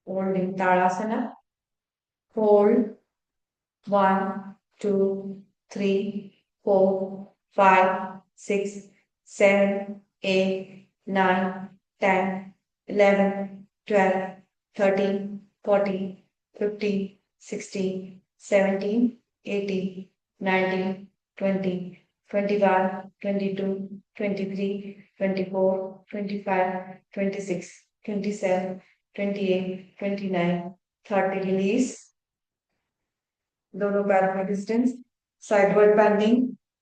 Holding Tadasana. Hold. 1, 2, 3, 4, 5, 6, 7, 8, 9, 10, 11, 12, 13, 14, 15, 16, 17, 18, 19, 20, 21, 22, 23, 24, 25, 26, 27, 28, 29, 30. Release. दोनों पैरों में डिस्टेंस, साइडवर्ड बेंडिंग,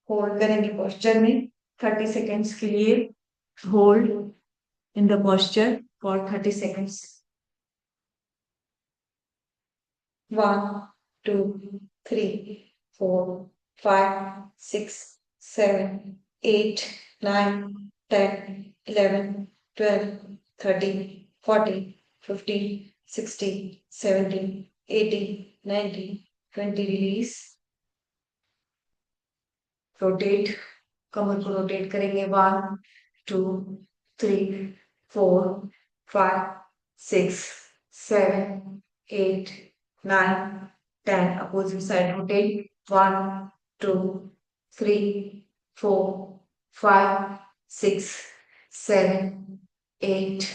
होल्ड करेंगे पोस्चर में 30 सेकेंड्स के लिए। Hold in the posture for 30 seconds. 1, 2, 3, 4, 5, 6, 7, 8, 9, 10, 11, 12, 13, 14, 15, 16, 17, 18, 19, 20. Release. Rotate, कमर को रोटेट करेंगे। 1, 2, 3, 4, 5, 6, 7, 8, 9, 10. Opposite side rotate. 1, 2, 3, 4, 5, 6, 7, 8,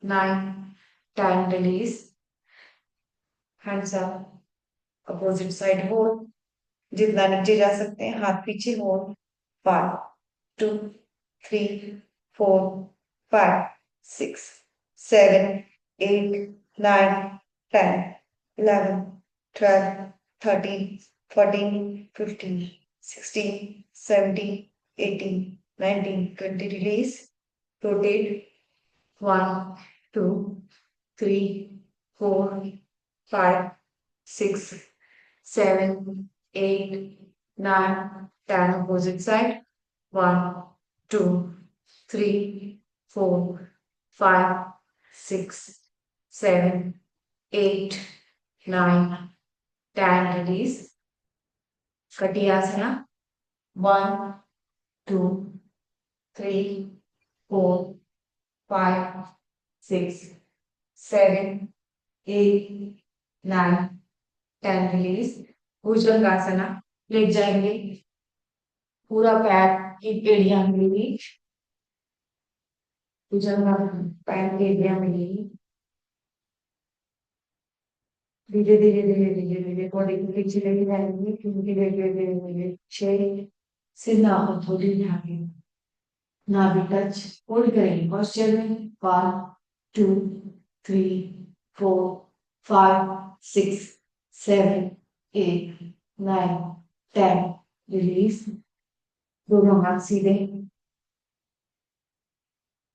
9, 10. Release. Hands up. Opposite side hold, जितना नीचे जा सकते हैं हाथ पीछे। Hold. 1, 2, 3, 4, 5, 6, 7, 8, 9, 10, 11, 12, 13, 14, 15, 16, 17, 18, 19, 20. Release. Rotate. 1, 2, 3, 4, 5, 6, 7, 8, 9, 10. Opposite side. 1, 2, 3, 4, 5, 6, 7, 8, 9, 10. Release. Katyasana. 1, 2, 3, 4, 5, 6, 7, 8, 9, 10. Release. Bhujangasana. Late जाएंगे, पूरा पैर की एड़ियां मिलेगी। भुजंगासन, पैर की एड़ियां मिलेगी। धीरे धीरे धीरे धीरे धीरे बॉडी को पीछे लेके जाएंगे, क्योंकि धीरे धीरे धीरे धीरे पीछे। सीधा और थोड़ी आगे, नाभि टच। होल्ड करेंगे पोस्चर में। 1, 2, 3, 4, 5, 6, 7, 8, 9, 10. रिलीज। दोनों हाथ सीधे।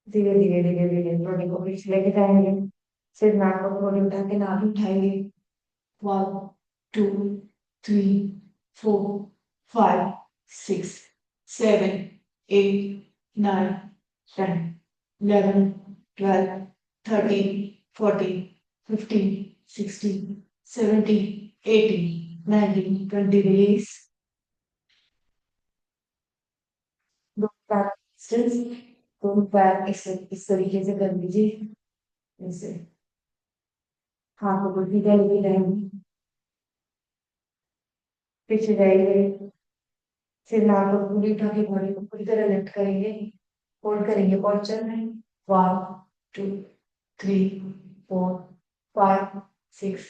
धीरे धीरे धीरे धीरे बॉडी को पीछे लेके जाएंगे। सिर नाक को थोड़ी उठा के नाभि उठाएंगे। 1, 2, 3, 4, 5, 6, 7, 8, 9, 10, 11, 12, 13, 14, 15, 16, 17, 18, 19, 20. Release. दो पैर डिस्टेंस, दोनों पैर इस तरीके से कर लीजिए। ऐसे हाथों को सीधा लेके जाएंगे, पीछे जाएंगे। फिर नाक को पूरी उठा के बॉडी को पूरी तरह लिफ्ट करेंगे। होल्ड करेंगे पोस्चर में। 1, 2, 3, 4, 5, 6,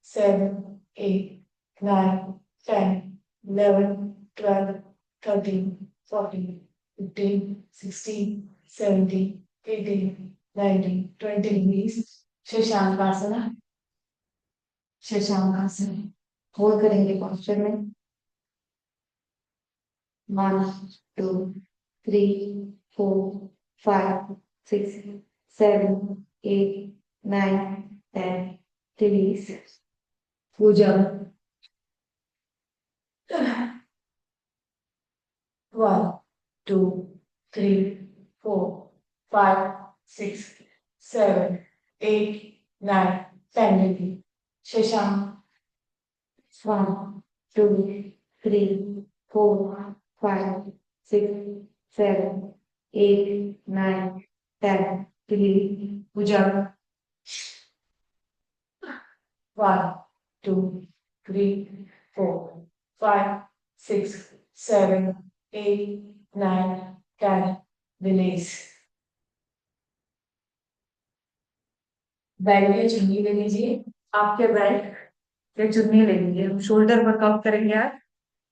7, 8, 9, 10, 11, 12, 13, 14, 15, 16, 17, 18, 19, 20. Release. शशांकासना। शशांकासन। होल्ड करेंगे पोस्चर में। 1, 2, 3, 4, 5, 6, 7, 8, 9, 10. Release. Bhujang. 1, 2, 3, 4, 5, 6, 7, 8, 9, 10. Release. Shashank. 1, 2, 3, 4, 5, 6, 7, 8 9 10 3 भुजंग 1 2 3 4 5 6 7 8 9 10 रिलीज। बेल्ट या चुन्नी ले लीजिए। आपके बेल्ट या चुन्नी ले लीजिए, हम शोल्डर वर्कआउट करेंगे आज।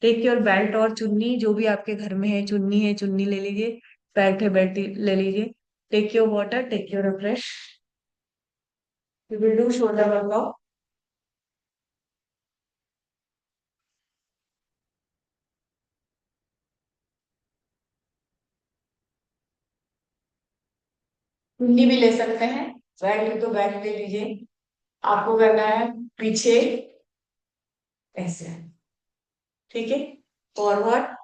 टेक योर बेल्ट और चुन्नी, जो भी आपके घर में है चुन्नी ले लीजिए। बेल्ट है बेल्ट ले लीजिए। Take your water, take your refresh. We will do shoulder workout. चुन्नी भी ले सकते हैं, बेल्ट है तो बेल्ट ले लीजिए। आपको करना है पीछे ऐसे, ठीक है, फॉरवर्ड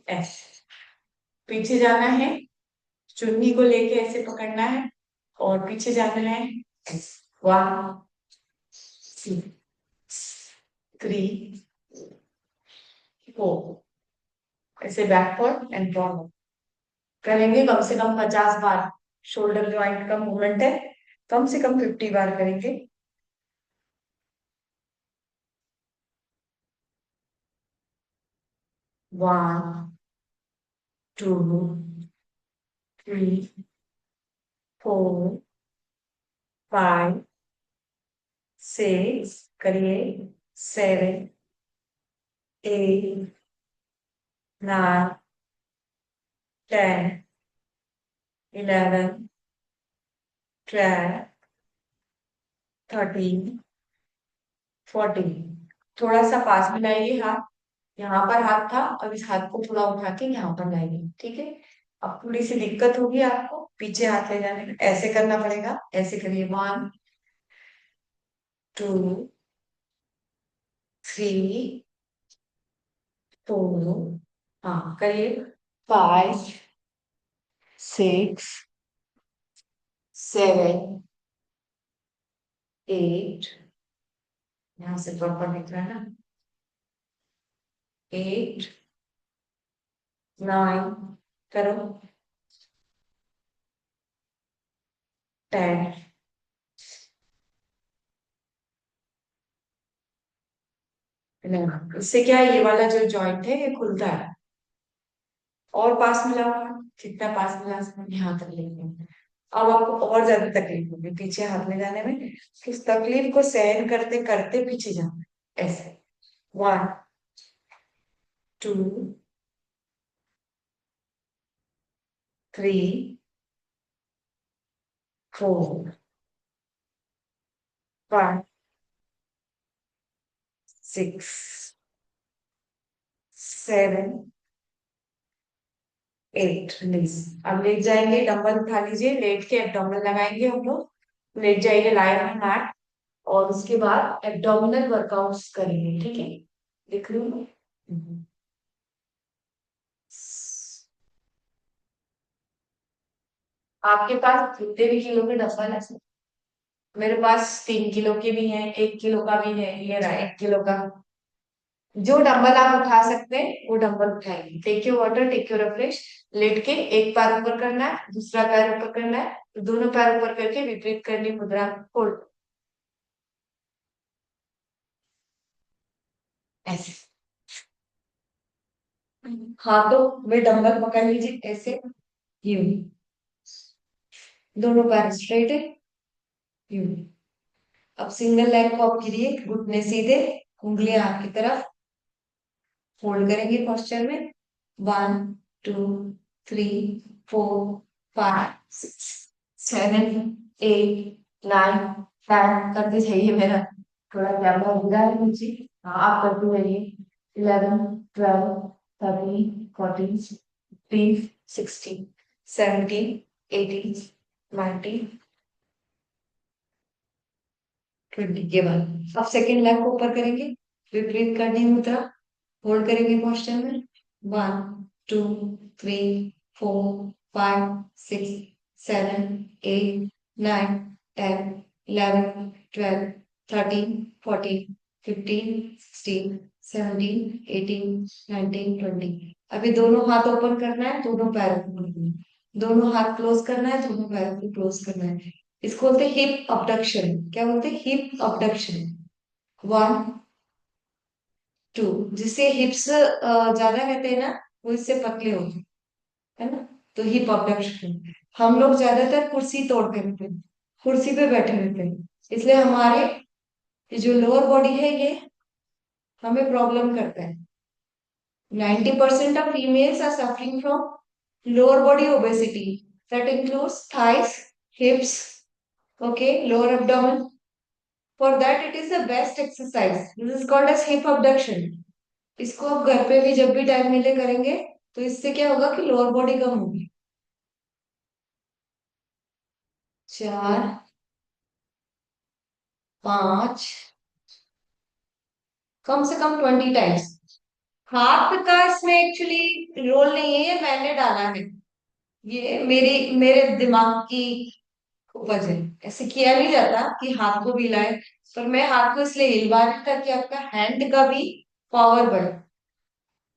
ऐसे, पीछे जाना है, चुन्नी को लेके ऐसे पकड़ना है और पीछे जाना है ऐसे। 1 2 3 4, ऐसे बैकवर्ड एंड फॉरवर्ड करेंगे कम से कम 50 बार। शोल्डर ज्वाइंट का मूवमेंट है, कम से कम 50 बार करेंगे। 1 2 3 4 5 6 करिए, 7 8 9 10 11 12 13 14। थोड़ा सा पास में लाइए हाथ, यहाँ पर हाथ था, अब इस हाथ को थोड़ा उठा के यहाँ पर लाइए, ठीक है। अब थोड़ी सी दिक्कत होगी आपको पीछे हाथ ले जाने में, ऐसे करना पड़ेगा, ऐसे करिए। 1 2 3 4, हाँ करिए, 5 6 7 8, यहाँ से प्रॉपर दिख रहा है ना, 8 9 करो, 10 11। इससे क्या है, ये वाला जो जॉइंट है ये खुलता है। और पास मिलाओ हाथ, जितना पास मिला सकते यहाँ तक लेके। अब आपको और ज्यादा तकलीफ होगी पीछे हाथ में जाने में, तो इस तकलीफ को सहन करते करते पीछे जाना ऐसे। 1 2 3 4 5 6 7 8, रिलीज। अब लेट जाएंगे, डंबल उठा लीजिए, लेट के एब्डोमिनल लगाएंगे हम लोग। लेट जाइए लाइन में मैट, और उसके बाद एब्डोमिनल वर्कआउट्स करेंगे, ठीक है। लिख रही हूँ। आपके पास कितने भी किलो के डंबल है? मेरे पास 3 किलो के भी हैं, 1 किलो का भी है, ये रहा 1 किलो का। जो डंबल आप उठा सकते हैं वो डंबल उठाएंगे। Take your water, take your refresh. लेट के एक पैर ऊपर करना है, दूसरा पैर ऊपर करना है, तो दोनों पैर ऊपर करके विपरीत करनी मुद्रा होल्ड ऐसे। हाथों में डंबल पकड़ लीजिए ऐसे, यूं, दोनों पैर स्ट्रेट है, यूं। अब सिंगल लेग को आप गिरिए, घुटने सीधे, उंगलियां आपकी तरफ, होल्ड करेंगे पोस्चर में। 1 2 3 4 5 6 7 8 9 10 करते जाइए। मेरा थोड़ा कैमरा हो रहा है नीचे, हाँ आप करते जाइए। 11 12 13 14 15 16 17 18 19 20 के बाद अब सेकेंड लेग को ऊपर करेंगे, विपरीत करनी मुद्रा, होल्ड करेंगे पोस्चर में। 1 2 3 4 5 6 7 8 9 10 11 12 13 14 15 16 17 18 19 20। अभी दोनों हाथ ओपन करना है, दोनों पैर ओपन करना है। दोनों हाथ क्लोज करना है, दोनों पैरों को क्लोज करना है। इसको बोलते हैं हिप अबडक्शन। क्या बोलते हैं? Hip abduction. 1 2। जिससे हिप्स ज्यादा रहते हैं ना, वो इससे पतले होते हैं, है ना। तो हिप अबडक्शन। हम लोग ज्यादातर कुर्सी तोड़ते रहते हैं, कुर्सी पे बैठे रहते हैं, इसलिए हमारे ये जो लोअर बॉडी है ये हमें प्रॉब्लम करता है। 90% of females are suffering from lower body obesity. That includes thighs, hips, okay, lower abdomen. For that, it is the best exercise. This is called as hip abduction. इसको आप घर पे भी जब भी टाइम मिले करेंगे, तो इससे क्या होगा कि लोअर बॉडी कम होगी। 4 5, कम से कम 20 टाइम्स। हाथ का इसमें एक्चुअली रोल नहीं है, ये मैंने डाला है। ये मेरे दिमाग की वजन ऐसे किया नहीं जाता कि हाथ को भी हिलाए। पर मैं हाथ को इसलिए हिलवा रही ताकि आपका हैंड का भी पावर बढ़े।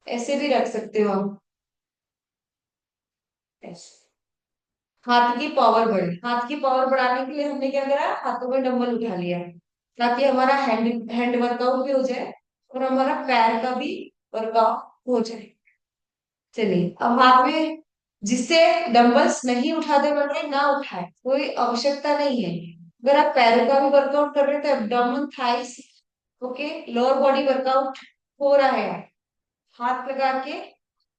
ऐसे भी रख सकते हो आप, ऐसे। हाथ की पावर बढ़े, हाथ की पावर बढ़ाने के लिए हमने क्या करा, हाथों में डंबल उठा लिया, ताकि हमारा हैंड हैंड वर्कआउट भी हो जाए और हमारा पैर का भी वर्कआउट हो जाए। चलिए, अब हाथ में जिससे डंबल्स नहीं उठाते बन रहे ना उठाए, कोई आवश्यकता नहीं है। अगर आप पैरों का भी वर्कआउट कर रहे थे, abdomen, thighs, okay, lower body workout हो रहा है। हाथ लगा के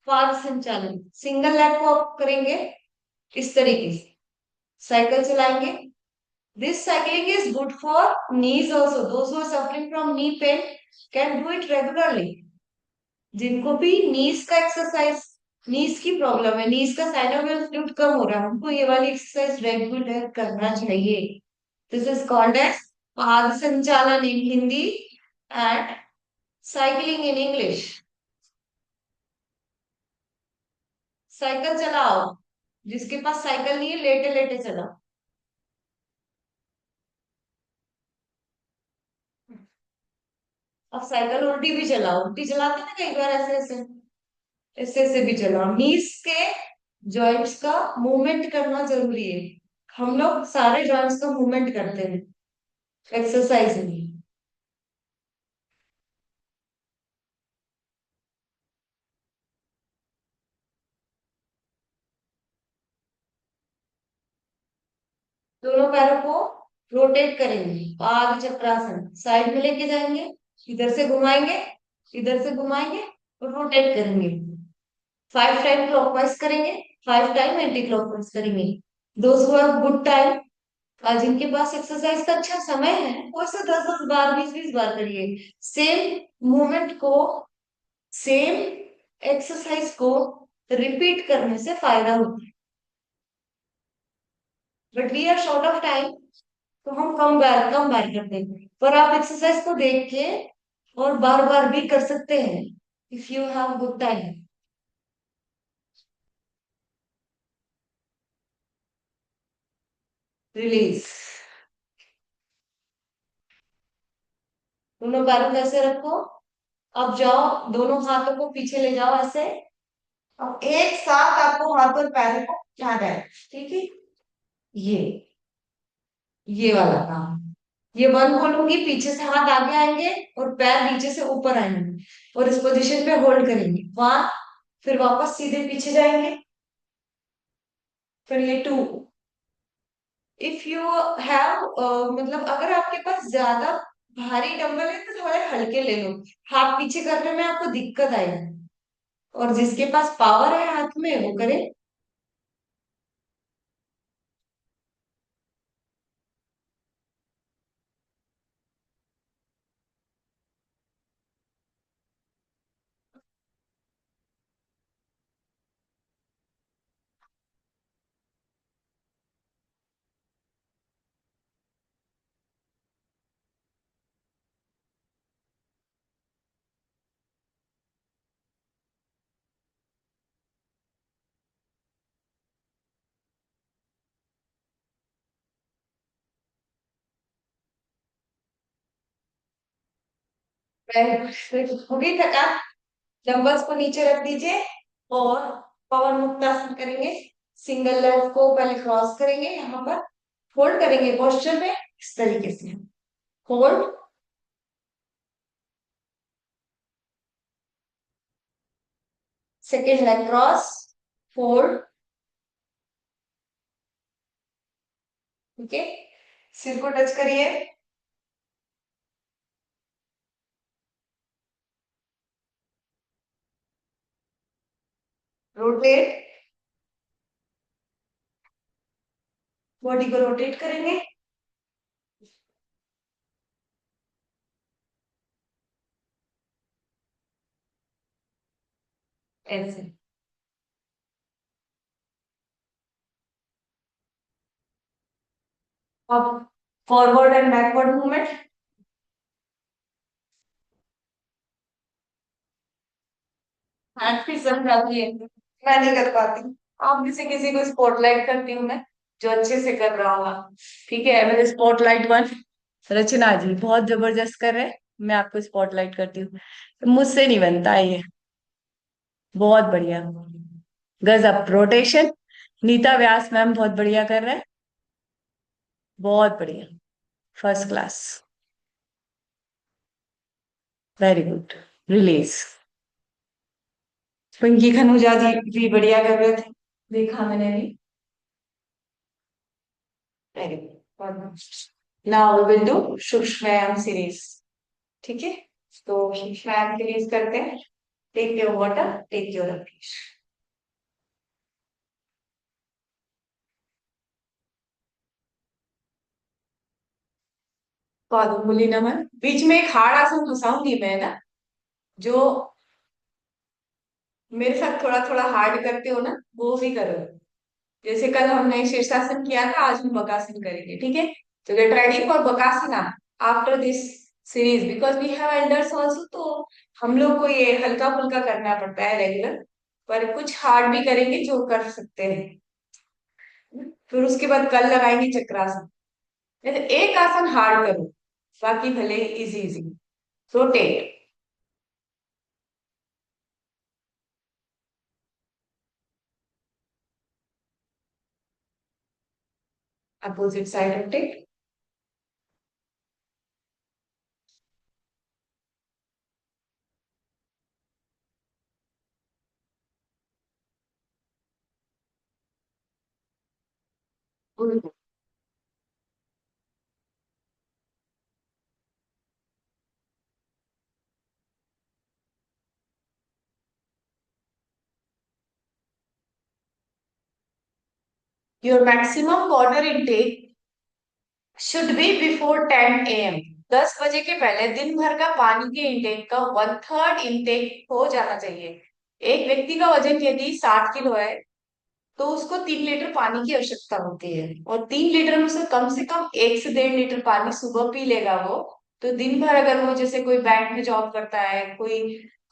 पाद संचालन, सिंगल लेग को आप करेंगे इस तरीके से, साइकिल चलाएंगे। This cycling is good for knees also, those who are suffering from knee pain can do it regularly. जिनको भी नीज का एक्सरसाइज, नीज की प्रॉब्लम है, नीज का साइनोवियल फ्लूइड कम हो रहा है, उनको ये वाली एक्सरसाइज रेगुलर करना चाहिए। दिस इज कॉल्ड एज पाद संचालन in Hindi and cycling in English. Cycle चलाओ, जिसके पास साइकिल नहीं है लेटे लेटे चलाओ। अब साइकिल उल्टी भी चलाओ, उल्टी चलाते हैं ना कई बार, ऐसे ऐसे ऐसे ऐसे भी चलाओ। नीज के जॉइंट्स का मूवमेंट करना जरूरी है। हम लोग सारे जॉइंट्स का मूवमेंट करते हैं एक्सरसाइज में। दोनों पैरों को रोटेट करेंगे, पाद चक्रासन, साइड में लेके जाएंगे, इधर से घुमाएंगे, इधर से घुमाएंगे और रोटेट करेंगे। 5 टाइम क्लॉकवाइज करेंगे, 5 टाइम एंटी क्लॉकवाइज करेंगे। दोस्त हु हैव गुड टाइम, जिनके पास एक्सरसाइज का अच्छा समय है, वो ऐसे 10 10 बार, 20 20 बार करिए। सेम मूवमेंट को, सेम एक्सरसाइज को रिपीट करने से फायदा होता है। But we are short of time, तो हम कम बार करते हैं, पर आप एक्सरसाइज को देख के और बार बार भी कर सकते हैं if you have good time. Release. दोनों पैरों को ऐसे रखो। अब जाओ, दोनों हाथों को पीछे ले जाओ ऐसे। अब एक साथ आपको हाथ और पैरों को उठाना है, ठीक है। ये ये वाला काम। ये वन बोलूंगी, पीछे से हाथ आगे आएंगे और पैर नीचे से ऊपर आएंगे और इस पोजीशन पे होल्ड करेंगे 1। फिर वापस सीधे पीछे जाएंगे, फिर ये 2। इफ यू हैव, मतलब अगर आपके पास ज्यादा भारी डंबल है तो थोड़े हल्के ले लो, हाथ पीछे करने में आपको दिक्कत आएगी। और जिसके पास पावर है हाथ में वो करे। हो गई थकान। डंबल्स को नीचे रख दीजिए और पवन मुक्तासन करेंगे। सिंगल लेग को पहले क्रॉस करेंगे, यहाँ पर होल्ड करेंगे पोस्चर में इस तरीके से, hold, second leg cross, hold, ठीक है। सिर को टच करिए, रोटेट, बॉडी को रोटेट करेंगे, ऐसे। अब forward and backward movement, hand भी समझाती है, मैं नहीं कर पाती। आप में से किसी को स्पॉटलाइट करती हूँ मैं, जो अच्छे से कर रहा होगा। ठीक है, मेरे स्पॉटलाइट वन, रचना जी बहुत जबरदस्त कर रहे हैं, मैं आपको स्पॉटलाइट करती हूँ। मुझसे नहीं बनता है ये, बहुत बढ़िया, गजब रोटेशन। नीता व्यास मैम बहुत बढ़िया कर रहे हैं, बहुत बढ़िया, first class, very good. Release, Pinky Khanuja ji भी बढ़िया कर रहे थे, देखा मैंने भी, very good. Now we will do सूक्ष्म व्यायाम सीरीज, ठीक है। तो सूक्ष्म व्यायाम सीरीज करते हैं। Take your water, take your approach. पादुमुली नमन, बीच में एक हार्ड आसन घुसाऊंगी मैं ना, जो मेरे साथ थोड़ा थोड़ा हार्ड करते हो ना, वो भी करो। जैसे कल हमने शीर्षासन किया था, आज हम बकासन करेंगे, ठीक है। तो get ready for bakasana after this series, because we have elders also, तो हम लोग को ये हल्का फुल्का करना पड़ता है रेगुलर, पर कुछ हार्ड भी करेंगे जो कर सकते हैं। फिर उसके बाद कल लगाएंगे चक्रासन। जैसे एक आसन हार्ड करो, बाकी भले easy easy. Rotate, opposite side rotate. Your maximum water intake should be before 10 AM। 10 बजे के पहले दिन भर का पानी के इंटेक का 1/3 इंटेक हो जाना चाहिए। एक व्यक्ति का वजन यदि 60 किलो है, तो उसको 3 लीटर पानी की आवश्यकता होती है, और 3 लीटर में से कम 1 से 1.5 लीटर पानी सुबह पी लेगा वो। तो दिन भर अगर वो जैसे कोई बैंक में जॉब करता है, कोई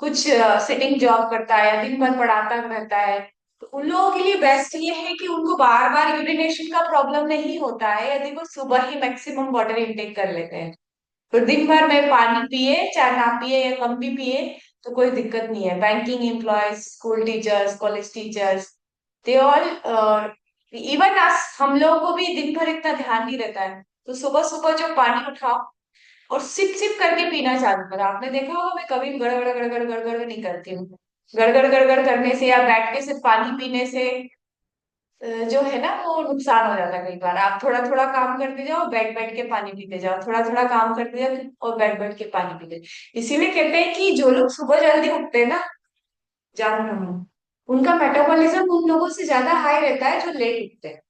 कुछ सिटिंग जॉब करता है, या दिन भर पढ़ाता रहता है, तो उन लोगों के लिए बेस्ट ये है कि उनको बार बार यूरिनेशन का प्रॉब्लम नहीं होता है यदि वो सुबह ही मैक्सिमम वाटर इनटेक कर लेते हैं। तो दिन भर में पानी पिए चाहे ना पिए या कम भी पिए, तो कोई दिक्कत नहीं है। Banking employees, school teachers, college teachers, they all, even us, हम लोगों को भी दिन भर इतना ध्यान नहीं रहता है। तो सुबह सुबह जो पानी उठाओ और सिप सिप करके पीना चालू करो। आपने देखा होगा मैं कभी गड़गड़ गड़गड़ गड़गड़ नहीं करती हूँ। गड़गड़ गड़गड़ करने से या बैठ के सिर्फ पानी पीने से जो है ना वो नुकसान हो जाता है। कई बार आप थोड़ा थोड़ा काम करते जाओ, बैठ बैठ के पानी पीते जाओ, थोड़ा थोड़ा काम करते जाओ और बैठ बैठ के पानी पीते जाओ। इसीलिए कहते हैं कि जो लोग सुबह जल्दी उठते हैं ना, जान रहा हूँ, उनका मेटाबॉलिज्म उन लोगों से ज्यादा हाई रहता है जो लेट उठते हैं।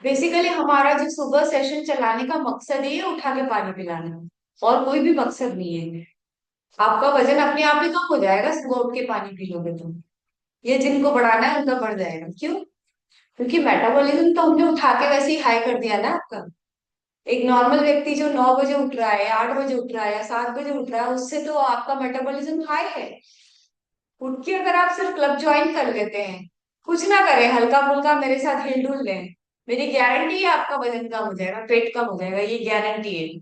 बेसिकली हमारा जो सुबह सेशन चलाने का मकसद ही है उठा के पानी पिलाना, और कोई भी मकसद नहीं है। आपका वजन अपने आप ही कम हो जाएगा सुबह उठ के पानी पी लोगे तो। ये जिनको बढ़ाना है उनका बढ़ जाएगा, क्यों? क्योंकि मेटाबॉलिज्म तो हमने उठा के वैसे ही हाई कर दिया ना आपका। एक नॉर्मल व्यक्ति जो 9 बजे उठ रहा है, 8 बजे उठ रहा है या 7 बजे उठ रहा है, उससे तो आपका मेटाबॉलिज्म हाई है। उठ के अगर आप सिर्फ क्लब ज्वाइन कर लेते हैं, कुछ ना करें, हल्का फुल्का मेरे साथ हिल डुल लें, मेरी गारंटी है आपका वजन कम हो जाएगा, पेट कम हो जाएगा, ये गारंटी है।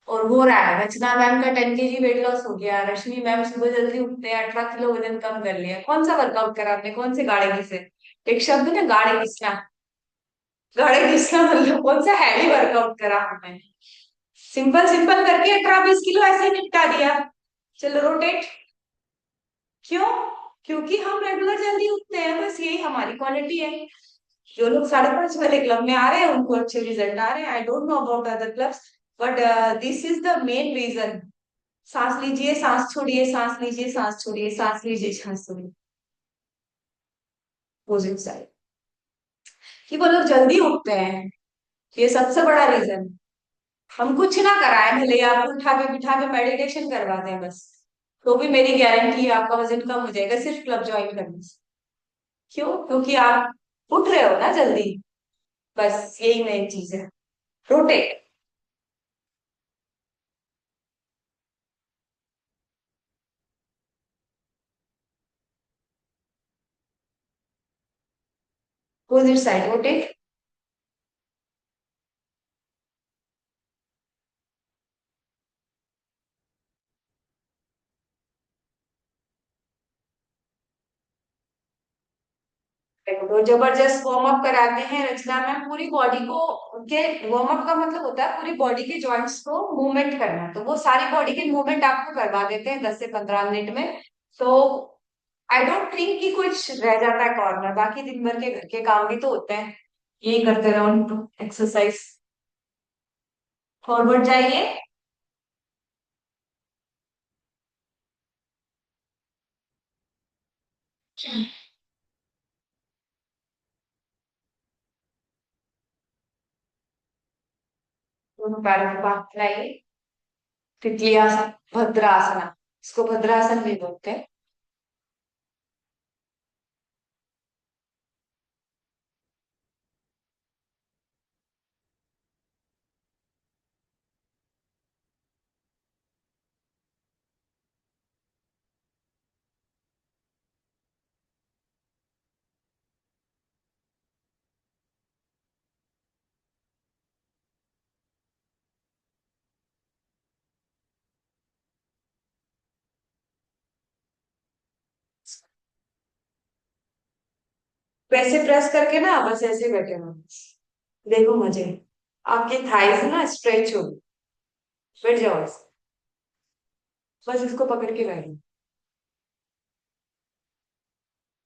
और हो रहा है, रचना मैम का 10 kg वेट लॉस हो गया, रश्मि मैम सुबह जल्दी उठते हैं, 18 किलो वजन कम कर लिया। कौन सा वर्कआउट करा आपने, कौन से गाड़े घिसे? एक शब्द ना, गाड़े घिसना। गाड़े घिसना मतलब कौन सा हैवी वर्कआउट करा हमने? सिंपल सिंपल करके 18-20 किलो ऐसे ही निपटा दिया। चलो रोटेट। क्यों? क्योंकि हम रेगुलर जल्दी उठते हैं, बस यही हमारी क्वालिटी है। जो लोग 5:30 वाले क्लब में आ रहे हैं उनको अच्छे रिजल्ट आ रहे हैं। I don't know about other clubs, but this is the main reason. सांस लीजिए, सांस छोड़िए, सांस लीजिए, सांस छोड़िए, सांस लीजिए, सांस छोड़िए। Opposite side. कि वो लोग जल्दी उठते हैं, ये सबसे बड़ा रीजन। हम कुछ ना कराएं, भले ही आपको उठा के बिठा के मेडिटेशन करवा दें बस, तो भी मेरी गारंटी है आपका वजन कम हो जाएगा सिर्फ क्लब ज्वाइन करने से। क्यों? क्योंकि आप उठ रहे हो ना जल्दी। बस यही मेन चीज है। रोटेट। Opposite side rotate. तो जबरदस्त वार्म अप कराते हैं रचना मैम पूरी बॉडी को। उनके वार्म अप का मतलब होता है पूरी बॉडी के जॉइंट्स को मूवमेंट करना, तो वो सारी बॉडी के मूवमेंट आपको करवा देते हैं 10 से 15 मिनट में। तो आई डोंट थिंक कि कुछ रह जाता है कॉर्नर, बाकी दिन भर के घर के काम भी तो होते हैं। यही करते रहो एक्सरसाइज। फॉरवर्ड जाइए। दोनों पैरों को बाहर फैलाइए। तितली आसन, भद्रासना, इसको भद्रासन भी बोलते हैं। वैसे प्रेस करके ना बस ऐसे बैठे हो, देखो मजे। आपकी थाइस ना स्ट्रेच हो, बैठ जाओ बस। बस इसको पकड़ के बैठो।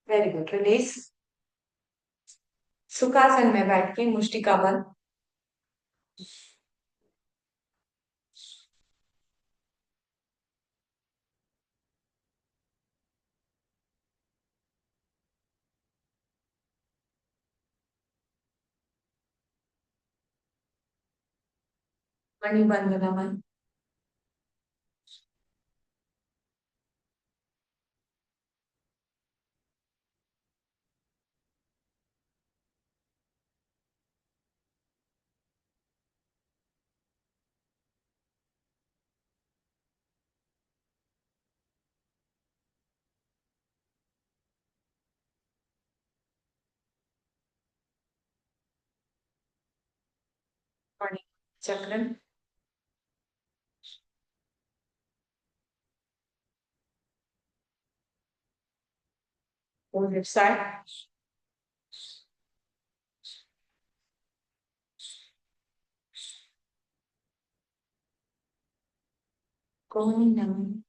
Very good, release. सुखासन में बैठ के मुष्टि का बल। मणिबंध नमन। मणि चक्रण। Opposite side. कोहनी नमन।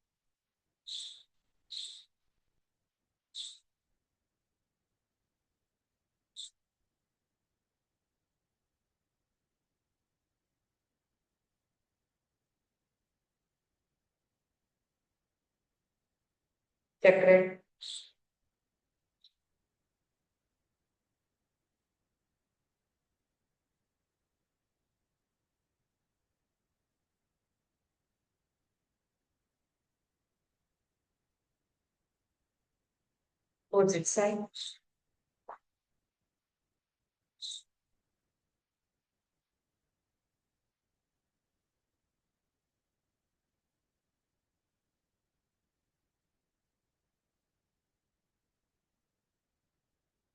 चक्रण। Opposite side.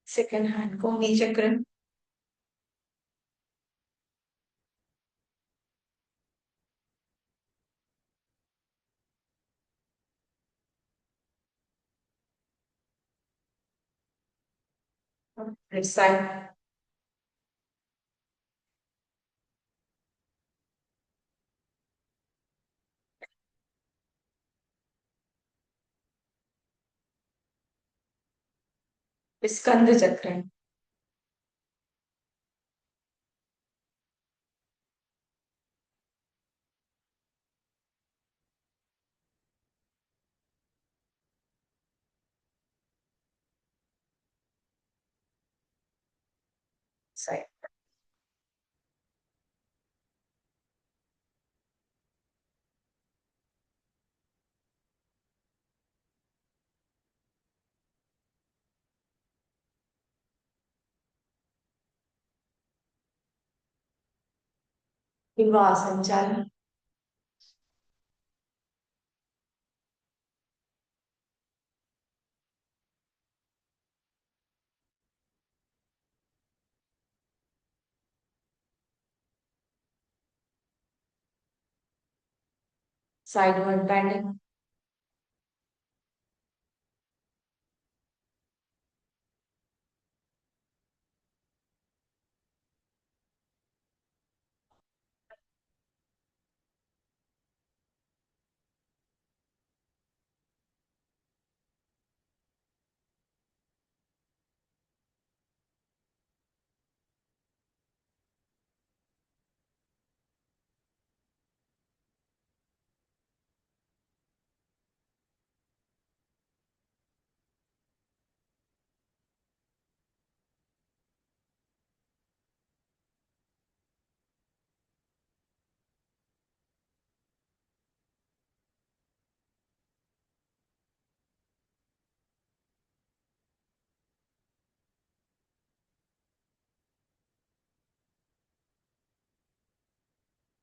सेकंड हैंड कोहनी चक्रण। This side. स्कंद चक्र। साइड। विवाह संचालन। Sideward bending.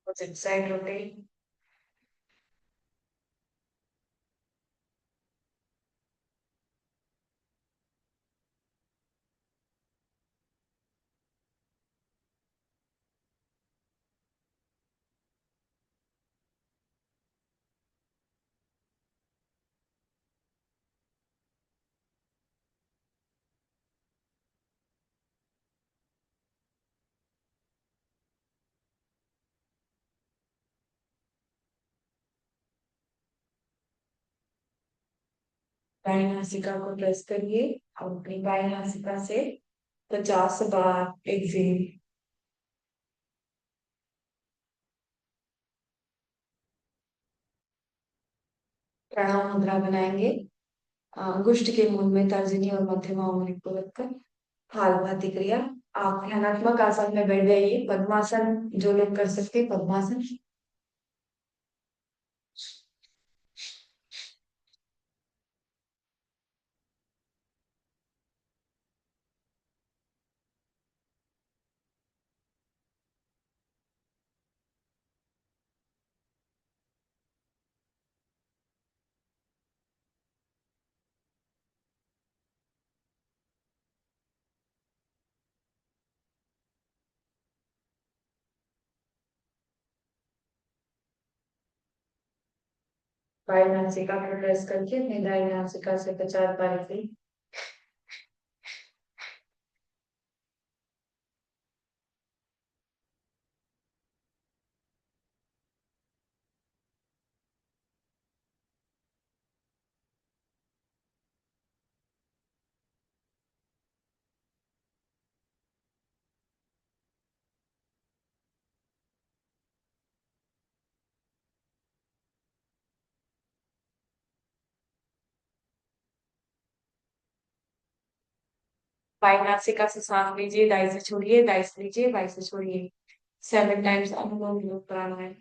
Opposite side rotate. दाहिनी नासिका को प्रेस करिए और अपनी बाएं नासिका से 50 बार एक्सेल। प्रणाम मुद्रा बनाएंगे। अंगुष्ठ के मूल में तर्जनी और मध्यमा उंगली को रखकर हाल भाती क्रिया। आप ध्यानात्मक आसन में बैठ जाइए। पद्मासन जो लोग कर सकते हैं, पद्मासन। बाएं नासिका पर प्रेस करके अपनी दाहिनी नासिका से 50 बार एक्सेल। बाएं नासिका से सांस लीजिए, दाई से छोड़िए, दाई से लीजिए, बाई से छोड़िए। 7 टाइम्स अनुलोम विलोम प्राणायाम।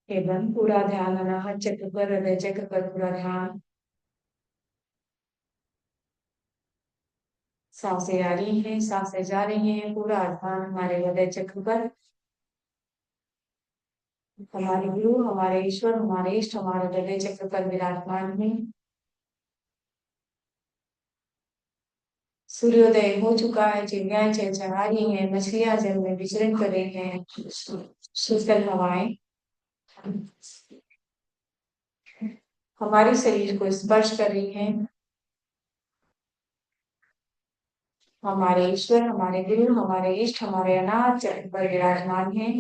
एवं पूरा ध्यान अनाहत चक्र पर, हृदय चक्र पर पूरा ध्यान। सांसें आ रही हैं, सांसें जा रही हैं, पूरा ध्यान हमारे हृदय चक्र पर। हमारे गुरु, हमारे ईश्वर, हमारे इष्ट हमारे हृदय चक्र पर विराजमान है। सूर्योदय हो चुका है, चिड़ियाएं चहचहा रही हैं, मछलियां जल में विचरण कर रही हैं, शीतल हवाएं हमारे शरीर को स्पर्श कर रही हैं। हमारे ईश्वर, हमारे गुरु, हमारे इष्ट हमारे अनाथ चक्र पर विराजमान है।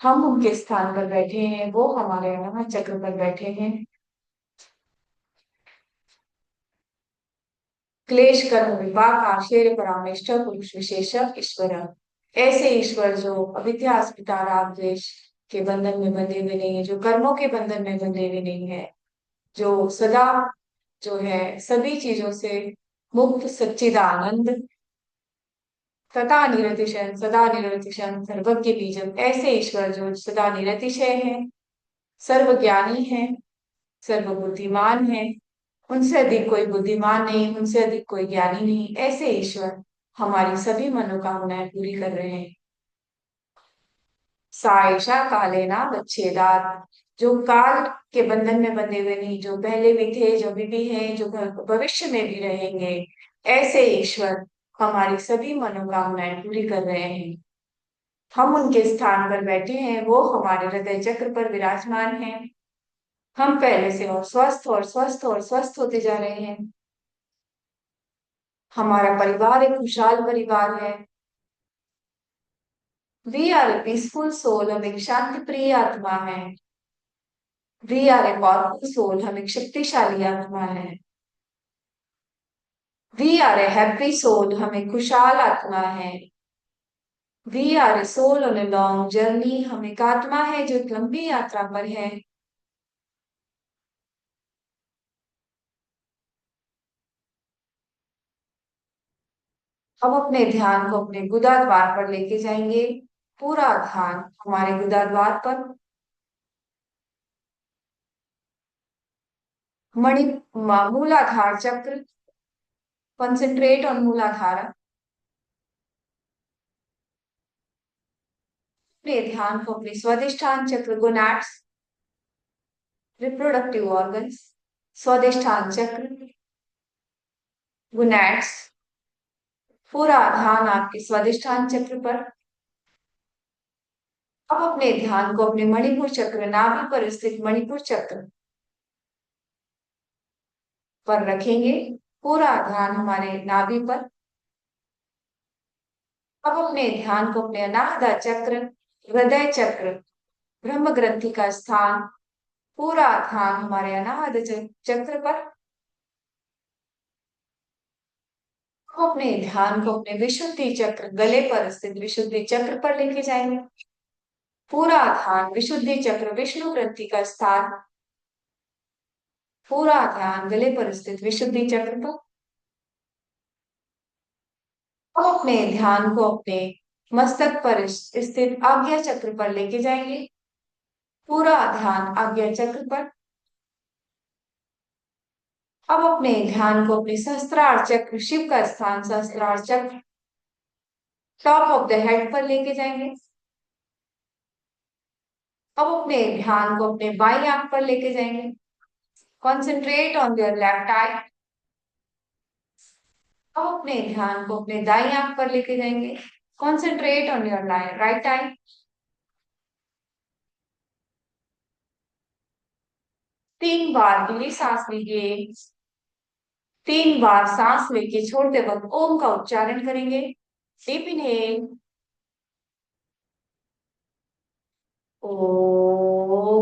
हम उनके स्थान पर बैठे हैं, वो हमारे अनाहत चक्र पर बैठे हैं। क्लेश कर्म विपाक आश्चर्य परामेष्ठ पुरुष विशेष ईश्वर, ऐसे ईश्वर जो अविद्या अस्मिता राग द्वेष के बंधन में बंधे हुए नहीं है, जो कर्मों के बंधन में बंधे हुए नहीं है, जो सदा जो है सभी चीजों से मुक्त सच्चिदानंद तथा निरतिशय सदा निरतिशय सर्वज्ञ बीजम, ऐसे ईश्वर जो सदा निरतिशय है, सर्वज्ञानी है, सर्वबुद्धिमान है, उनसे अधिक कोई बुद्धिमान नहीं, उनसे अधिक कोई ज्ञानी नहीं, ऐसे ईश्वर हमारी सभी मनोकामनाएं पूरी कर रहे हैं। सायशा कालेना बच्छेदात, जो काल के बंधन में बंधे हुए नहीं, जो पहले भी थे, जो अभी भी हैं, जो भविष्य में भी रहेंगे, ऐसे ईश्वर हमारी सभी मनोकामनाएं पूरी कर रहे हैं। हम उनके स्थान पर बैठे हैं, वो हमारे हृदय चक्र पर विराजमान हैं। हम पहले से और स्वस्थ और स्वस्थ और स्वस्थ होते जा रहे हैं। हमारा परिवार एक खुशहाल परिवार है। We are a peaceful soul, हम एक शांति प्रिय आत्मा है। We are a powerful soul, हम एक शक्तिशाली आत्मा है। We are a happy soul, हम एक खुशहाल आत्मा है। We are a soul on a long journey, हम एक आत्मा है जो एक लंबी यात्रा पर है। हम अपने ध्यान को अपने गुदा द्वार पर लेके जाएंगे। पूरा ध्यान हमारे गुदा द्वार पर। मणि मूलाधार चक्र, कंसंट्रेट ऑन मूलाधार। अपने ध्यान को अपने स्वादिष्ठान चक्र गोनैड्स, रिप्रोडक्टिव ऑर्गन्स, स्वादिष्ठान चक्र, गोनैड्स, पूरा ध्यान आपके स्वादिष्ठान चक्र पर। अब अपने ध्यान को अपने मणिपुर चक्र, नाभि पर स्थित मणिपुर चक्र पर रखेंगे। पूरा ध्यान हमारे नाभि पर। अब अपने ध्यान को अपने अनाहदा चक्र, हृदय चक्र, ब्रह्म ग्रंथि का स्थान, पूरा ध्यान हमारे अनाहद चक्र पर। हम अपने ध्यान को अपने विशुद्धि चक्र, गले पर स्थित विशुद्धि चक्र पर लेके जाएंगे। पूरा ध्यान विशुद्धि चक्र, विष्णु ग्रंथि का स्थान, पूरा ध्यान गले पर स्थित विशुद्धि चक्र पर। हम अपने ध्यान को अपने मस्तक पर स्थित आज्ञा चक्र पर लेके जाएंगे। पूरा ध्यान आज्ञा चक्र पर। अब अपने ध्यान को अपने सहस्त्रार चक्र, शिव का स्थान सहस्त्रार चक्र, टॉप ऑफ द हेड पर लेके जाएंगे। अब अपने ध्यान को अपने बाई आंख पर लेके जाएंगे। कॉन्सेंट्रेट ऑन योर लेफ्ट आई। अब अपने ध्यान को अपने दाई आंख पर लेके जाएंगे। Concentrate on your right I. 3 बार गहरी सांस लीजिए। 3 बार सांस लेके छोड़ते वक्त ओम का उच्चारण करेंगे। डीप इनहेल, ओम।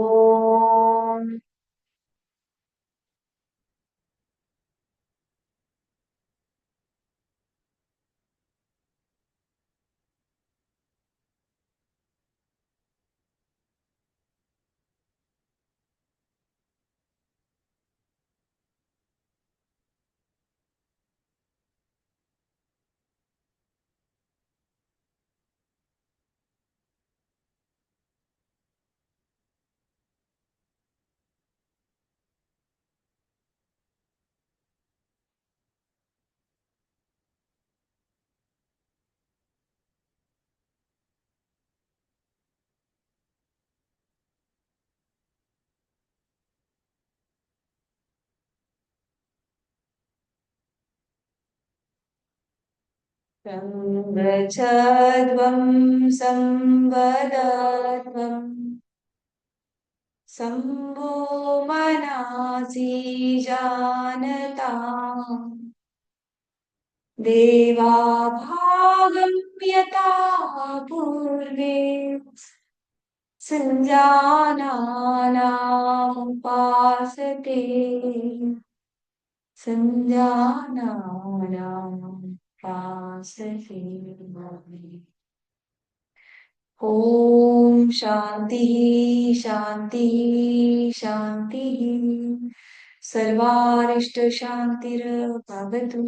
संगच्छध्वं संवदध्वं शम्भो मनासि जानताम् देवाभागं यथा पूर्वे सञ्जानानामुपासते सञ्जानानामुपासते। ओम शांति शांति शांति। सर्वारिष्ट शांतिर्भवतु।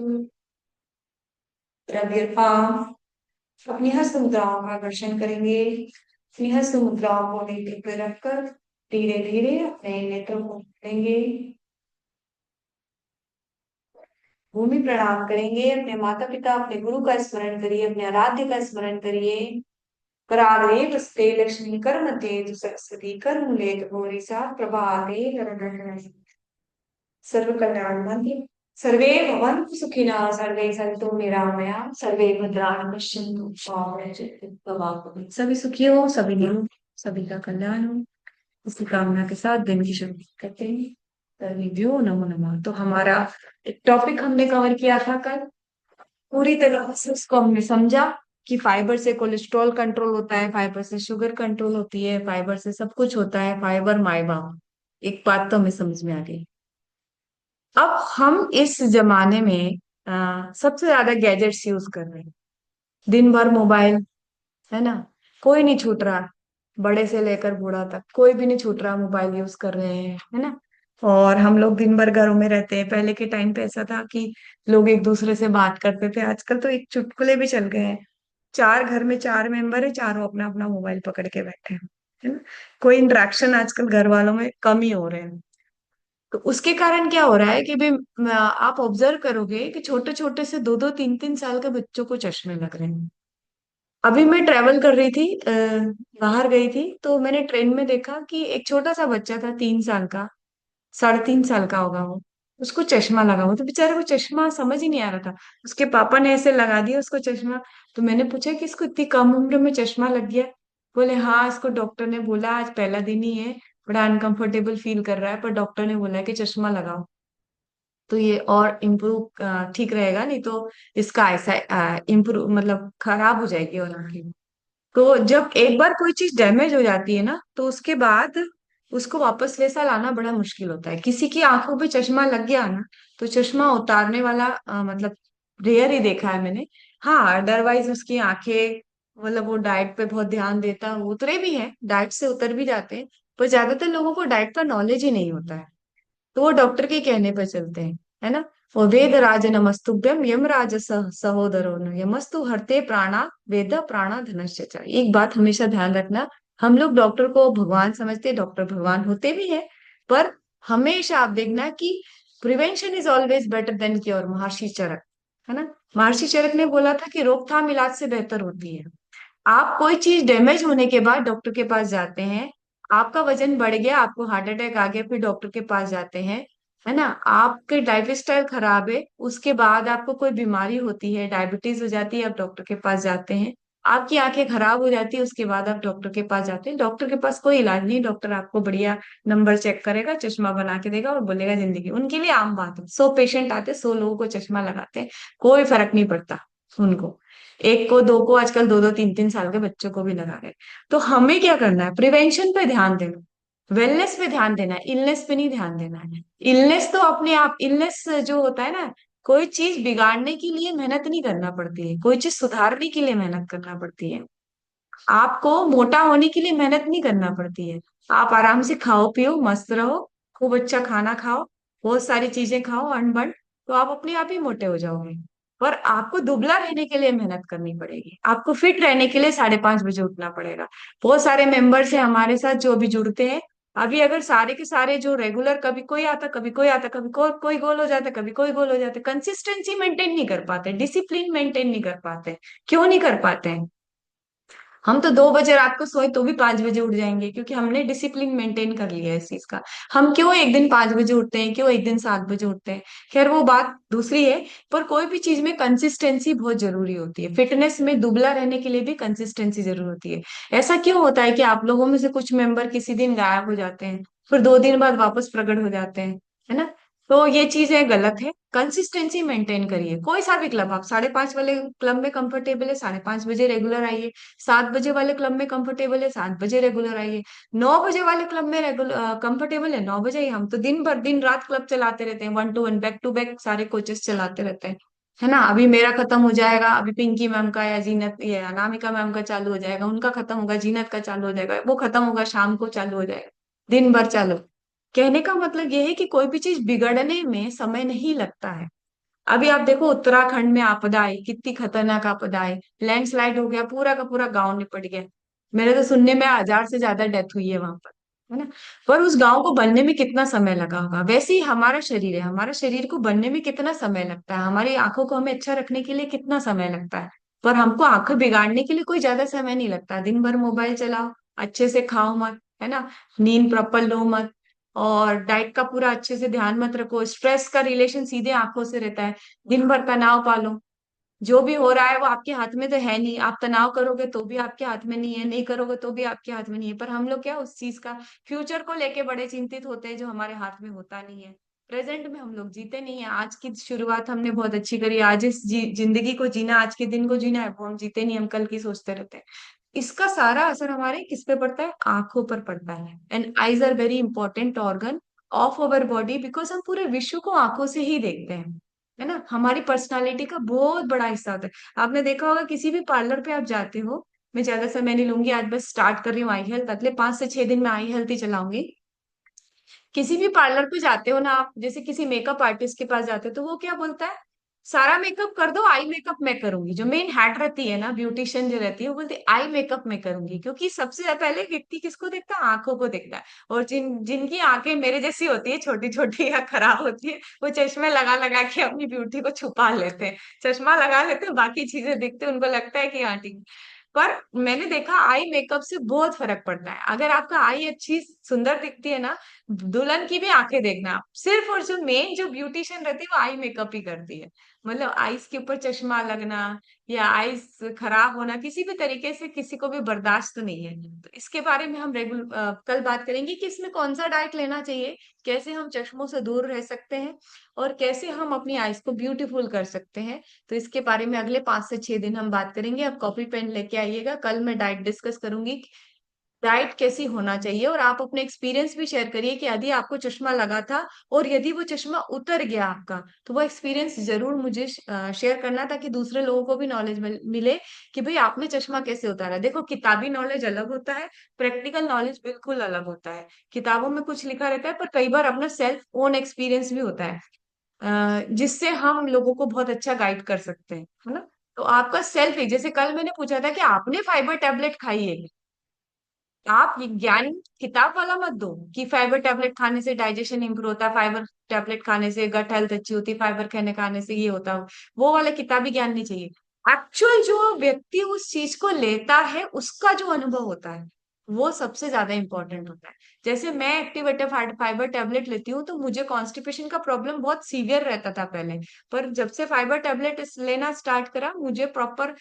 प्रव्यर्पाम अपनी हस्त मुद्राओं का आकर्षण करेंगे। अपनी हस्त मुद्राओं को नेत्र पर रखकर धीरे धीरे अपने नेत्रों को खोलेंगे। भूमि प्रणाम करेंगे। अपने माता पिता अपने गुरु का स्मरण करिए, अपने आराध्य का स्मरण करिए। कराग्रे वसते लक्ष्मी कर्मते तु सरस्वती कर्मूले गौरी सा प्रभाते वरदहरि। सर्व कल्याण मंत्र। सर्वे भवन्तु सुखिनः, सर्वे सन्तु निरामया, सर्वे भद्राणि पश्यन्तु मा कश्चित् दुःखभाग्। सभी सुखी हो, सभी निरोग, सभी का कल्याण हो, इसी कामना के साथ दिन की शुरुआत करते हैं। सर्वेभ्यो नमो नमः। तो हमारा एक टॉपिक हमने कवर किया था कल, पूरी तरह से उसको हमने समझा कि फाइबर से कोलेस्ट्रॉल कंट्रोल होता है, फाइबर से शुगर कंट्रोल होती है, फाइबर से सब कुछ होता है, फाइबर माई बाप। एक बात तो हमें समझ में आ गई। अब हम इस जमाने में सबसे ज्यादा गैजेट्स यूज कर रहे हैं। दिन भर मोबाइल, है ना। कोई नहीं छूट रहा, बड़े से लेकर बूढ़ा तक कोई भी नहीं छूट रहा, मोबाइल यूज कर रहे हैं, है ना। और हम लोग दिन भर घरों में रहते हैं। पहले के टाइम पे ऐसा था कि लोग एक दूसरे से बात करते थे, आजकल तो एक चुटकुले भी चल गए हैं। चार घर में चार मेंबर है, चारों अपना अपना मोबाइल पकड़ के बैठे हैं, है ना। कोई इंटरेक्शन आजकल घर वालों में कम ही हो रहे हैं। तो उसके कारण क्या हो रहा है कि भी आप ऑब्जर्व करोगे कि छोटे छोटे से दो दो तीन तीन साल के बच्चों को चश्मे लग रहे हैं। अभी मैं ट्रेवल कर रही थी, बाहर गई थी, तो मैंने ट्रेन में देखा कि एक छोटा सा बच्चा था, 3 साल का, 3.5 साल का होगा वो। उसको चश्मा लगा हुआ, तो बेचारे को चश्मा समझ ही नहीं आ रहा था। उसके पापा ने ऐसे लगा दिया उसको चश्मा। तो मैंने पूछा कि इसको इतनी कम उम्र में चश्मा लग गया। बोले हाँ, इसको डॉक्टर ने बोला आज पहला दिन ही है, बड़ा अनकंफर्टेबल फील कर रहा है, पर डॉक्टर ने बोला है कि चश्मा लगाओ तो ये और इम्प्रूव ठीक रहेगा, नहीं तो इसका ऐसा इम्प्रूव मतलब खराब हो जाएगी और आंखें। तो जब एक बार कोई चीज डैमेज हो जाती है ना, तो उसके बाद उसको वापस वैसा लाना बड़ा मुश्किल होता है। किसी की आंखों पे चश्मा लग गया ना, तो चश्मा उतारने वाला मतलब रेयर ही देखा है मैंने। हाँ, अदरवाइज उसकी आंखें, मतलब वो डाइट पे बहुत ध्यान देता है, वो उतरे भी हैं, डाइट से उतर भी जाते हैं। पर ज्यादातर लोगों को डाइट का नॉलेज ही नहीं होता है, तो वो डॉक्टर के कहने पर चलते हैं, है ना। और वेद राज नमस्तुभ्यम यम राज सहोदरो न यमस्तु हरते प्राणा वेद प्राणा धनश्च च। एक बात हमेशा ध्यान रखना, हम लोग डॉक्टर को भगवान समझते हैं, डॉक्टर भगवान होते भी हैं, पर हमेशा आप देखना कि prevention is always better than cure. महर्षि चरक, है ना। महर्षि चरक ने बोला था कि रोकथाम इलाज से बेहतर होती है। आप कोई चीज डैमेज होने के बाद डॉक्टर के पास जाते हैं, आपका वजन बढ़ गया, आपको हार्ट अटैक आ गया, फिर डॉक्टर के पास जाते हैं, है ना। आपके लाइफ स्टाइल खराब है, उसके बाद आपको कोई बीमारी होती है, डायबिटीज हो जाती है, आप डॉक्टर के पास जाते हैं। आपकी आंखें खराब हो जाती है, उसके बाद आप डॉक्टर के पास जाते हैं। डॉक्टर के पास कोई इलाज नहीं, डॉक्टर आपको बढ़िया नंबर चेक करेगा, चश्मा बना के देगा और बोलेगा जिंदगी। उनके लिए आम बात है, 100 पेशेंट आते, 100 लोगों को चश्मा लगाते हैं, कोई फर्क नहीं पड़ता उनको। एक को दो को, आजकल दो दो तीन तीन साल के बच्चों को भी लगा रहे हैं। तो हमें क्या करना है, प्रिवेंशन पे ध्यान देना, वेलनेस पे ध्यान देना है, इलनेस पे नहीं ध्यान देना है। इलनेस तो अपने आप, इलनेस जो होता है ना, कोई चीज बिगाड़ने के लिए मेहनत नहीं करना पड़ती है, कोई चीज सुधारने के लिए मेहनत करना पड़ती है। आपको मोटा होने के लिए मेहनत नहीं करना पड़ती है। आप आराम से खाओ पियो मस्त रहो, खूब अच्छा खाना खाओ, बहुत सारी चीजें खाओ अनबन, तो आप अपने आप ही मोटे हो जाओगे। पर आपको दुबला रहने के लिए मेहनत करनी पड़ेगी, आपको फिट रहने के लिए 5:30 बजे उठना पड़ेगा। बहुत सारे मेंबर्स हैं हमारे साथ जो अभी जुड़ते हैं। अभी अगर सारे के सारे जो रेगुलर, कभी कोई आता कभी कोई आता, कभी कोई गोल हो जाता कभी कोई गोल हो जाता, कंसिस्टेंसी मेंटेन नहीं कर पाते, डिसिप्लिन मेंटेन नहीं कर पाते। क्यों नहीं कर पाते हैं? हम तो 2 बजे रात को सोए तो भी 5 बजे उठ जाएंगे, क्योंकि हमने डिसिप्लिन मेंटेन कर लिया है इस चीज का। हम क्यों एक दिन 5 बजे उठते हैं, क्यों एक दिन 7 बजे उठते हैं, खैर वो बात दूसरी है। पर कोई भी चीज में कंसिस्टेंसी बहुत जरूरी होती है। फिटनेस में दुबला रहने के लिए भी कंसिस्टेंसी जरूरी होती है। ऐसा क्यों होता है कि आप लोगों में से कुछ मेंबर किसी दिन गायब हो जाते हैं, फिर 2 दिन बाद वापस प्रकट हो जाते हैं, है ना? तो ये चीजें गलत है। कंसिस्टेंसी मेंटेन करिए। कोई सा भी क्लब, आप 5:30 वाले क्लब में कंफर्टेबल है, 5:30 बजे रेगुलर आइए। 7 बजे वाले क्लब में कंफर्टेबल है, 7 बजे रेगुलर आइए। 9 बजे वाले क्लब में रेगुलर कंफर्टेबल है, 9 बजे आइए। हम तो दिन भर दिन रात क्लब चलाते रहते हैं, 1 to 1 बैक टू बैक सारे कोचेस चलाते रहते हैं, है ना? अभी मेरा खत्म हो जाएगा, अभी पिंकी मैम का या जीनत या अनामिका मैम का चालू हो जाएगा, उनका खत्म होगा, जीनत का चालू हो जाएगा, वो खत्म होगा शाम को चालू हो जाएगा। दिन भर चालू। कहने का मतलब ये है कि कोई भी चीज बिगड़ने में समय नहीं लगता है। अभी आप देखो उत्तराखंड में आपदा आई, कितनी खतरनाक आपदा आई। लैंडस्लाइड हो गया, पूरा का पूरा गांव निपट गया। मेरे तो सुनने में 1000 से ज्यादा डेथ हुई है वहां पर, है ना? पर उस गांव को बनने में कितना समय लगा होगा। वैसे ही हमारा शरीर है, हमारा शरीर को बनने में कितना समय लगता है, हमारी आंखों को हमें अच्छा रखने के लिए कितना समय लगता है। पर हमको आंखें बिगाड़ने के लिए कोई ज्यादा समय नहीं लगता। दिन भर मोबाइल चलाओ, अच्छे से खाओ मत, है ना? नींद प्रॉपर लो मत, और डाइट का पूरा अच्छे से ध्यान मत रखो। स्ट्रेस का रिलेशन सीधे आंखों से रहता है। दिन भर तनाव पालो। जो भी हो रहा है वो आपके हाथ में तो है नहीं। आप तनाव करोगे तो भी आपके हाथ में नहीं है, नहीं करोगे तो भी आपके हाथ में नहीं है। पर हम लोग क्या उस चीज का, फ्यूचर को लेके बड़े चिंतित होते हैं, जो हमारे हाथ में होता नहीं है। प्रेजेंट में हम लोग जीते नहीं है। आज की शुरुआत हमने बहुत अच्छी करी, आज इस जिंदगी को जीना, आज के दिन को जीना है, वो हम जीते नहीं, हम कल की सोचते रहते हैं। इसका सारा असर हमारे किस पे पड़ता है? आंखों पर पड़ता है। And eyes are very important organ of our body, because हम पूरे विश्व को आंखों से ही देखते हैं, है ना? हमारी पर्सनालिटी का बहुत बड़ा हिस्सा होता है। आपने देखा होगा किसी भी पार्लर पे आप जाते हो, मैं ज्यादा समय नहीं लूंगी, आज बस स्टार्ट कर रही हूँ आई हेल्थ, अगले 5 से 6 दिन में आई हेल्थ ही चलाऊंगी। किसी भी पार्लर पे जाते हो ना आप, जैसे किसी मेकअप आर्टिस्ट के पास जाते हो, तो वो क्या बोलता है? सारा मेकअप कर दो, आई मेकअप मैं करूंगी। जो मेन हेड रहती है ना, ब्यूटिशियन जो रहती है, वो बोलती है आई मेकअप मैं करूंगी, क्योंकि सबसे पहले व्यक्ति किसको देखता है? आंखों को देखता है। और जिनकी आंखें मेरे जैसी होती है, छोटी छोटी या खराब होती है, वो चश्मे लगा लगा के अपनी ब्यूटी को छुपा लेते हैं। चश्मा लगा लेते हैं, बाकी चीजें दिखते हैं, उनको लगता है कि हाँ ठीक। पर मैंने देखा आई मेकअप से बहुत फर्क पड़ता है। अगर आपका आई अच्छी सुंदर दिखती है ना, दुल्हन की भी आंखें देखना आप, सिर्फ और सिर्फ मेन जो ब्यूटिशियन रहती है वो आई मेकअप ही करती है। मतलब आईज के ऊपर चश्मा लगना या आईज खराब होना किसी भी तरीके से किसी को भी बर्दाश्त नहीं है। तो इसके बारे में हम कल बात करेंगे कि इसमें कौन सा डाइट लेना चाहिए, कैसे हम चश्मों से दूर रह सकते हैं, और कैसे हम अपनी आईज को ब्यूटीफुल कर सकते हैं। तो इसके बारे में अगले 5 से 6 दिन हम बात करेंगे। आप कॉपी पेन लेके आइएगा, कल मैं डाइट डिस्कस करूंगी, डाइट कैसी होना चाहिए। और आप अपने एक्सपीरियंस भी शेयर करिए कि यदि आपको चश्मा लगा था और यदि वो चश्मा उतर गया आपका, तो वो एक्सपीरियंस जरूर मुझे शेयर करना, ताकि दूसरे लोगों को भी नॉलेज मिले कि भाई आपने चश्मा कैसे उतारा। देखो किताबी नॉलेज अलग होता है, प्रैक्टिकल नॉलेज बिल्कुल अलग होता है। किताबों में कुछ लिखा रहता है, पर कई बार अपना सेल्फ ओन एक्सपीरियंस भी होता है, जिससे हम लोगों को बहुत अच्छा गाइड कर सकते हैं, है ना? तो आपका सेल्फ, जैसे कल मैंने पूछा था कि आपने फाइबर टेबलेट खाई है, आप ये ज्ञान किताब वाला मत दो कि फाइबर टेबलेट खाने से डाइजेशन इंप्रूव होता है, फाइबर टेबलेट खाने से गट हेल्थ अच्छी होती है, फाइबर खाने से ये होता है। वो वाला किताबी ज्ञान नहीं चाहिए। एक्चुअल जो व्यक्ति उस चीज को लेता है उसका जो अनुभव होता है, वो सबसे ज्यादा इंपॉर्टेंट होता है। जैसे मैं एक्टिवेटेड फाइबर टेबलेट लेती हूँ, तो मुझे कॉन्स्टिपेशन का प्रॉब्लम बहुत सीवियर रहता था पहले। पर जब से फाइबर टेबलेट लेना स्टार्ट करा, मुझे प्रॉपर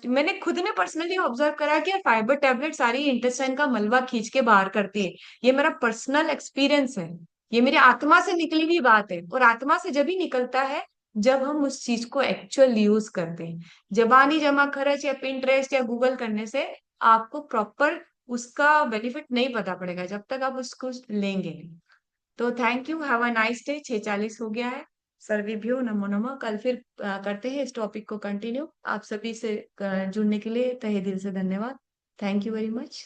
मैंने खुद ने पर्सनली ऑब्जर्व करा कि फाइबर टेबलेट सारी इंटेस्टाइन का मलबा खींच के बाहर करती है। ये मेरा पर्सनल एक्सपीरियंस है, ये मेरी आत्मा से निकली हुई बात है। और आत्मा से जब ही निकलता है जब हम उस चीज को एक्चुअल यूज करते हैं। जबानी जमा खर्च या पिंटरेस्ट या गूगल करने से आपको प्रॉपर उसका बेनिफिट नहीं पता पड़ेगा जब तक आप उसको लेंगे नहीं। तो thank you, have a nice day. 6:40 हो गया है। सर्वभ्यो नमो नमः। कल फिर करते हैं इस टॉपिक को कंटिन्यू। आप सभी से जुड़ने के लिए तहे दिल से धन्यवाद। Thank you very much.